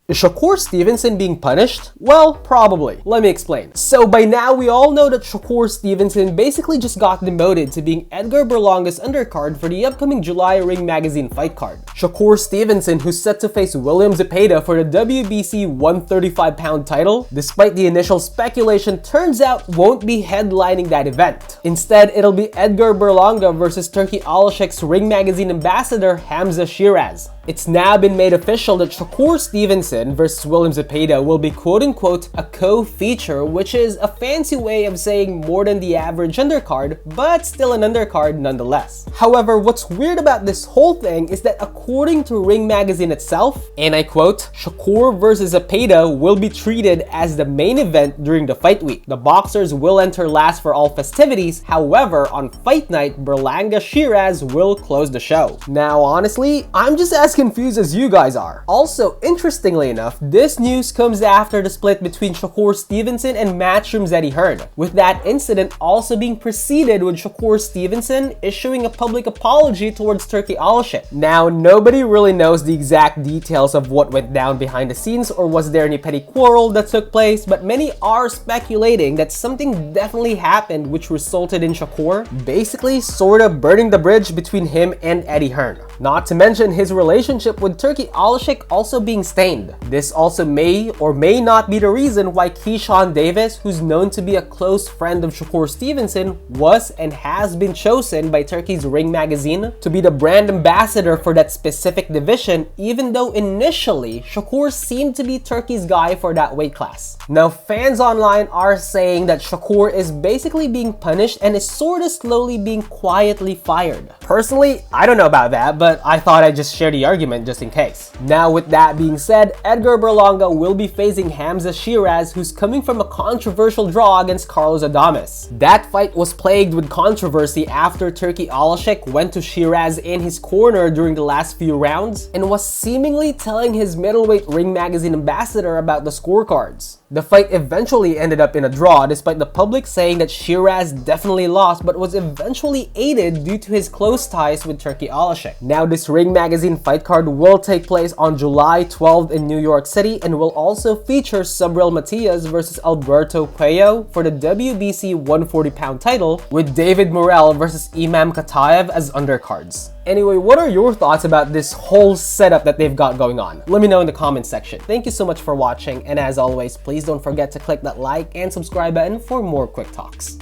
Is Shakur Stevenson being punished? Well, probably. Let me explain. So by now, we all know that Shakur Stevenson basically just got demoted to being Edgar Berlanga's undercard for the upcoming July Ring Magazine fight card. Shakur Stevenson, who's set to face William Zepeda for the WBC 135-pound title, despite the initial speculation, turns out won't be headlining that event. Instead, it'll be Edgar Berlanga versus Turki Alashek's Ring Magazine ambassador Hamza Shiraz. It's now been made official that Shakur Stevenson versus William Zepeda will be quote-unquote a co-feature, which is a fancy way of saying more than the average undercard, but still an undercard nonetheless. However, what's weird about this whole thing is that according to Ring Magazine itself, and I quote, Shakur versus Zepeda will be treated as the main event during the fight week. The boxers will enter last for all festivities. However, on fight night, Berlanga Shiraz will close the show. Now, honestly, I'm just as confused as you guys are. Also, interestingly enough, this news comes after the split between Shakur Stevenson and Matchroom's Eddie Hearn, with that incident also being preceded with Shakur Stevenson issuing a public apology towards Turki Alashek. Now, nobody really knows the exact details of what went down behind the scenes or was there any petty quarrel that took place, but many are speculating that something definitely happened which resulted in Shakur basically sort of burning the bridge between him and Eddie Hearn. Not to mention his relationship with Turki Alashek also being stained. This also may or may not be the reason why Keyshawn Davis, who's known to be a close friend of Shakur Stevenson, was and has been chosen by Turkey's Ring Magazine to be the brand ambassador for that specific division, even though initially Shakur seemed to be Turkey's guy for that weight class. Now, fans online are saying that Shakur is basically being punished and is sort of slowly being quietly fired. Personally, I don't know about that, but I thought I'd just share the argument just in case. Now, with that being said, Edgar Berlanga will be facing Hamza Shiraz, who's coming from a controversial draw against Carlos Adames. That fight was plagued with controversy after Turki Alashek went to Shiraz in his corner during the last few rounds and was seemingly telling his middleweight Ring Magazine ambassador about the scorecards. The fight eventually ended up in a draw, despite the public saying that Shiraz definitely lost but was eventually aided due to his close ties with Turki Alashek. Now, this Ring Magazine fight card will take place on July 12th in New York City and will also feature Subriel Matias versus Alberto Cuello for the WBC 140-pound title, with David Morrell versus Imam Kataev as undercards. Anyway, what are your thoughts about this whole setup that they've got going on? Let me know in the comments section. Thank you so much for watching, and as always, please don't forget to click that like and subscribe button for more quick talks.